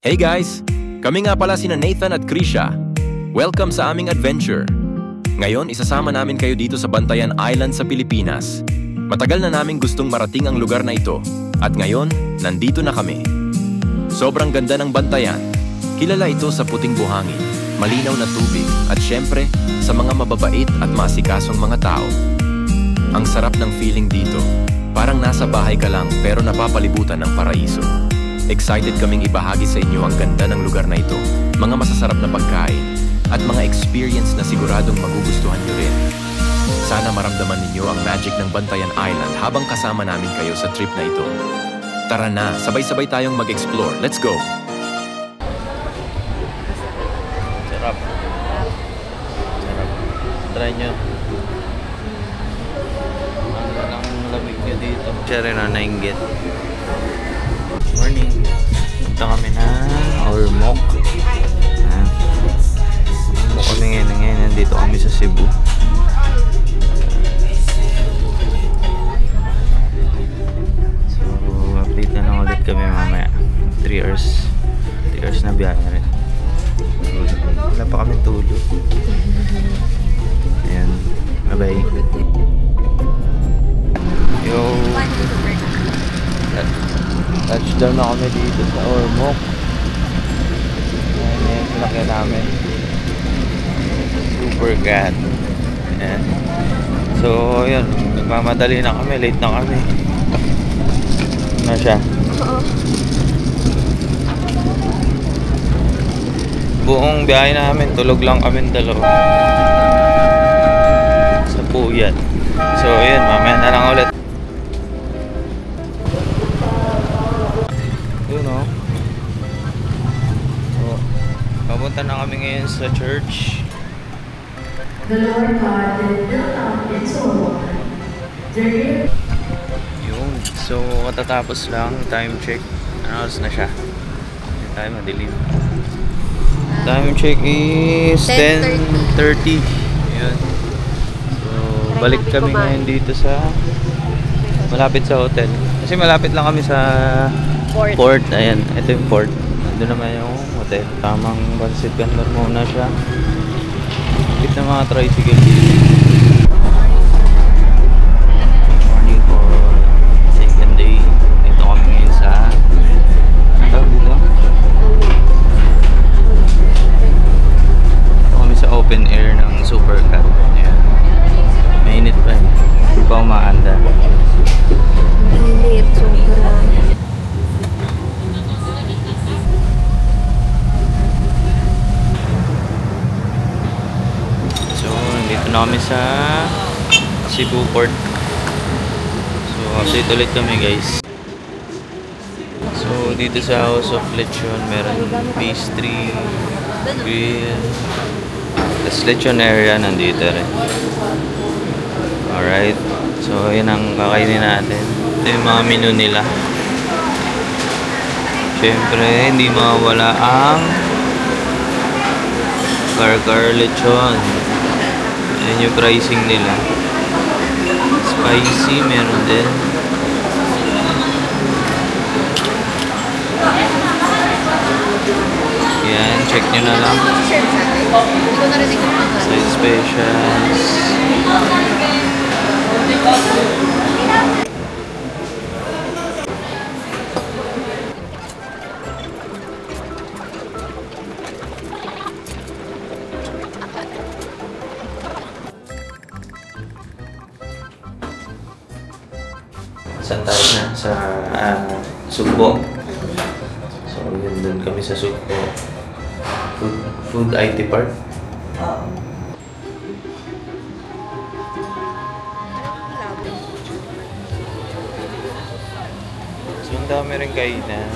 Hey guys! Kami nga pala sina Nathan at Krisha. Welcome sa aming adventure. Ngayon, isasama namin kayo dito sa Bantayan Island sa Pilipinas. Matagal na naming gustong marating ang lugar na ito. At ngayon, nandito na kami. Sobrang ganda ng Bantayan. Kilala ito sa puting buhangin, malinaw na tubig, at syempre, sa mga mababait at maasikasong mga tao. Ang sarap ng feeling dito. Parang nasa bahay ka lang pero napapalibutan ng paraiso. Excited kaming ibahagi sa inyo ang ganda ng lugar na ito, mga masasarap na pagkain, at mga experience na siguradong magugustuhan nyo rin. Sana maramdaman ninyo ang magic ng Bantayan Island habang kasama namin kayo sa trip na ito. Tara na, sabay-sabay tayong mag-explore. Let's go! Sarap. Sarap. Try nyo. Ang lamig nyo dito. Siya rin na nainggit. Morning. Punta kami na Ormoc. Ormoc kami ngayon. Nandito kami sa Cebu. So, update na lang ulit kami mamaya. 3 hours. 3 hours na biyahe rin. Wala pa kami tulog. Ayan. Bye-bye. Yo. Touchdown na kami dito sa Ormoc. Ayan yung sinakyan namin. Super cat. Ayan. So, yun. Nagmamadali na kami. Late na kami. Ano siya? Buong biyahe namin. Tulog lang kami dalawa. Sa puyat. So, yun. Mamaya na lang ulit. Papunta na kami ngayon sa church. The Lord God that built up its own. Yun. So, katatapos lang. Time check. Ano oras na siya? Hindi tayo madilim. Time check is 10:30. Yun. So, balik kami ngayon dito sa malapit sa hotel. Kasi malapit lang kami sa port. Ayan. Ito yung port. Doon naman yung hotel. Tamang Bansit Canton muna siya. Ikit na mga tricycle dito. Morning for second day. Dito kami ngayon sa dito kami sa open air ng Supercat. Ayan. Mainit pa eh. Hindi pa umaanda. Mainit, sobrang. Dito na kami sa Cebu Port. So, update ulit kami guys. So, dito sa House of Lechon, meron pastry, grill. Tapos lechon area nandito rin. Alright. So, yun ang kakainin natin. Ito yung mga menu nila. Siyempre, hindi mawala ang Gar-gar lechon. Ayan yung pricing nila. Spicy, meron din. Yan, check nyo na lang. Side specials. Saan tayo na? Sa Sugbo. So, yun doon kami sa Sugbo. Food IT Park. So, ang dami rin kainan.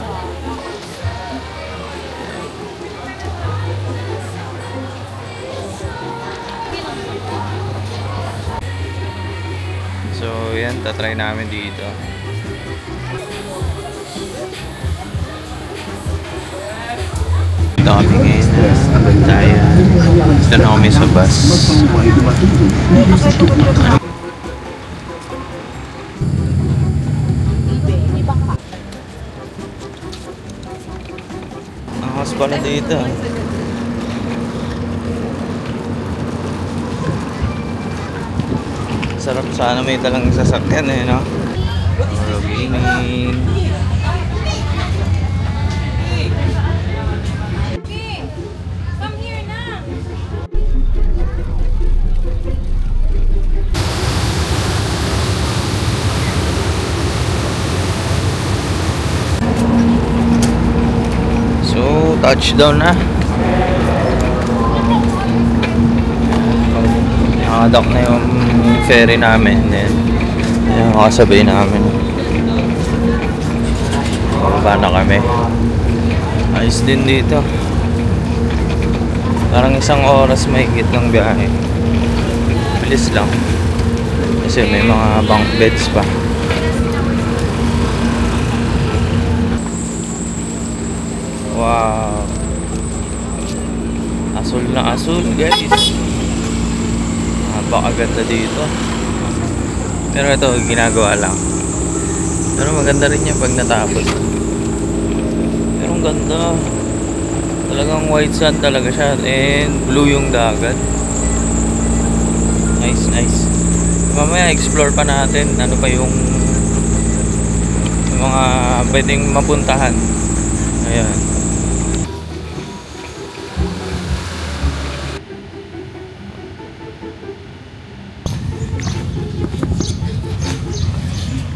So, yan. Tatry namin dito. Dito kami ngayon na Bantayan. Dito na kami sa bus. Angas pala dito. Sarap sana may talang sasakyan eh, no? Puro gaming. Come here na. So, touchdown na. Nakadock na yung ferry namin. Then, ayun, makasabay namin. Bababa na kami. Ayos din dito. Parang isang oras mahigit ng biyahe. Bilis lang. Kasi may mga bunk beds pa. Wow. Asul na asul, guys. Napakaganda dito. Pero ito, ginagawa lang. Pero maganda rin yan pag natapos. Pero ang ganda. Talagang white sand talaga siya. And blue yung dagat. Nice, nice. Mamaya explore pa natin. Ano pa yung mga pwedeng mapuntahan. Ayan.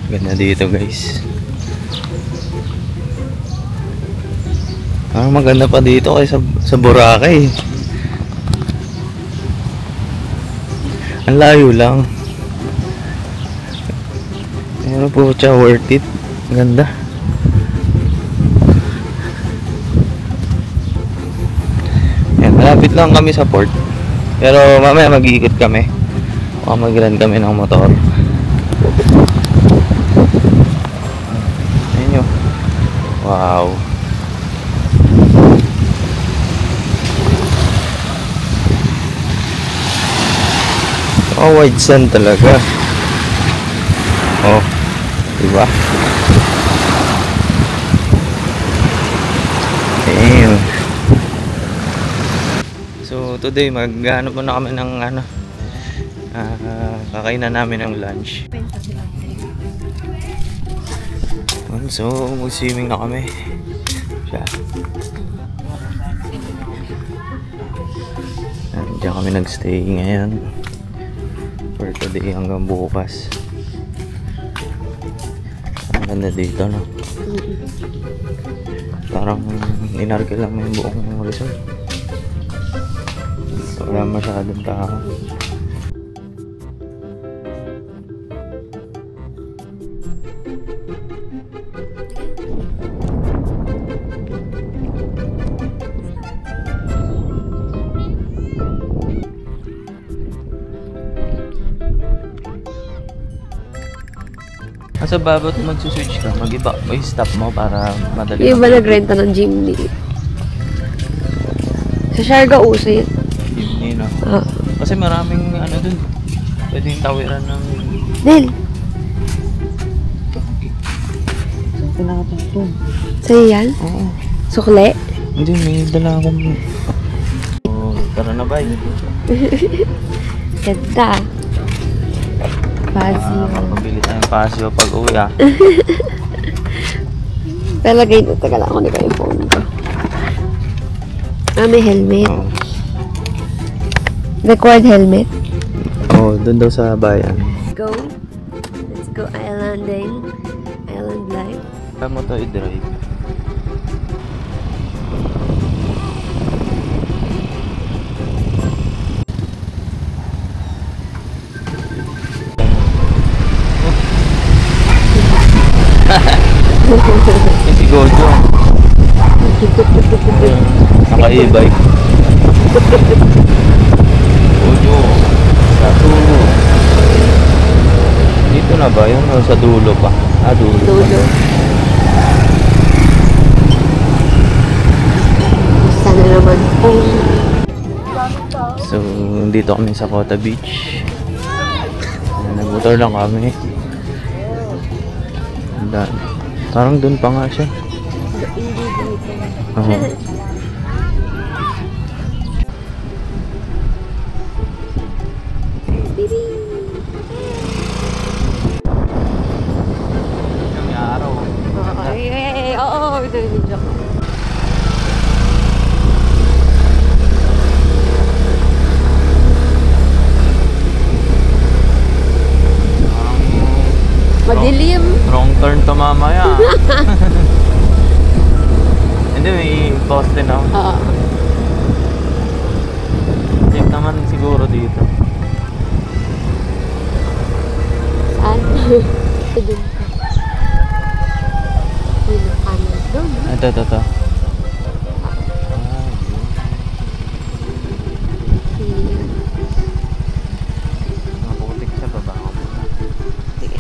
Ganda dito, guys. Parang maganda pa dito kaysa sa Boracay. Ang layo lang. Pero po siya worth it. Ganda. Yan, malapit lang kami sa port. Pero mamaya mag-iikot kami. O mag-run kami ng motor. Wow. Oh, white sand talaga. Oh, diba? Damn. So, today maghanap muna kami ng ano, kakainan namin ng lunch. So, mag-swimming na kami. Siya. Diyan kami nag-stay ngayon. For today hanggang bukas. Ang ganda dito, no? Parang inarke lang mo yung buong resort. Wala masyadong tao. Sa babot magsuswitch ka, mag-iba, may stop mo para madali. Yung iba nagrenta ng jeepney. Sa Siargao uso yun. Jeepney, no? Oo. Kasi maraming ano dun, pwedeng tawiran ng... Nel! Sa'yo yan? Oo. Sukle? Hindi, may dala akong... Oh, tara na ba? Ganda. Pasio. Mabili tayong pasio pag uwi, ah. Talagay ito. Taga lang ako nila yung phone ko. May helmet. Oh. Record helmet. Oh, dun daw sa bayan. Go. Let's go islanding. Island life. Kaya mo to i-drive. Si Gojo. Naka-e-bike. Gojo. Sa dulo. Dito na ba yun? O sa dulo pa? Ah, dulo. Dulo. Sana naman po. So, dito kami sa Kota Beach. Nag-motor lang kami. Parang dun pa nga siya. Hindi dito. Oo. Bibi! Yung araw. Oo, ito yung video ko. Madilim. Wrong turn to mamaya. Hindi, may poste na. Oo. Check naman siguro dito. Saan? Ito dun. Yung kanan doon. Ito. Mabutik siya, baba ko muna. Sige.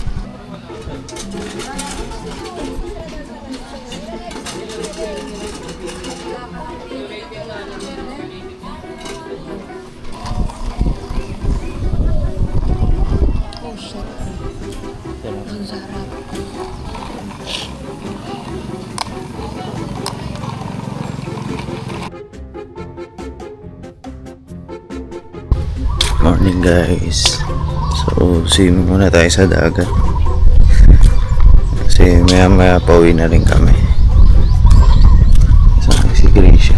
Oh shit. Ang sarap. Morning guys. So, swim muna tayo sa dagat. Kasi maya pauwi na rin kami. Kasama si Grisha.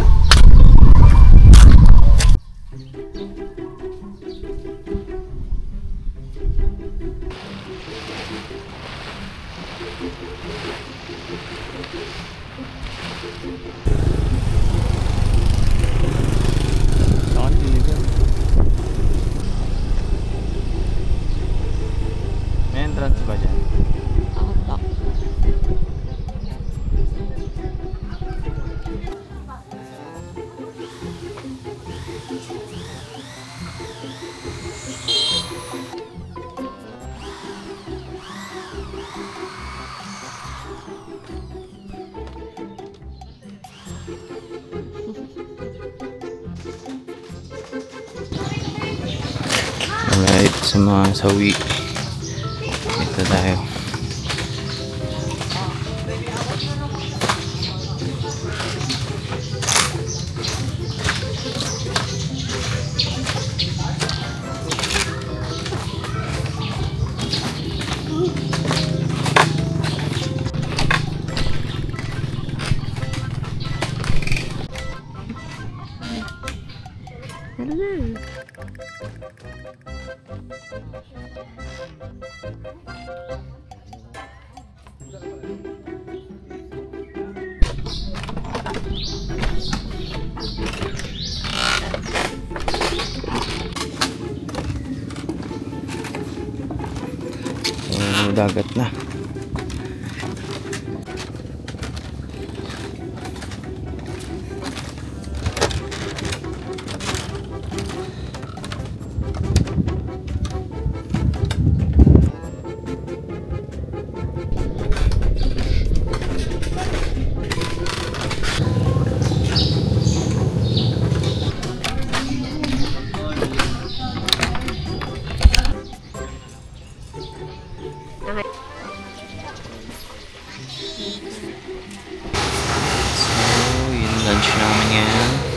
May entrance ba dyan? Ako. Alright, sa mga sawi. Ito tayo. Tara na. So, dagat na. So, yun lunch namin ngayon.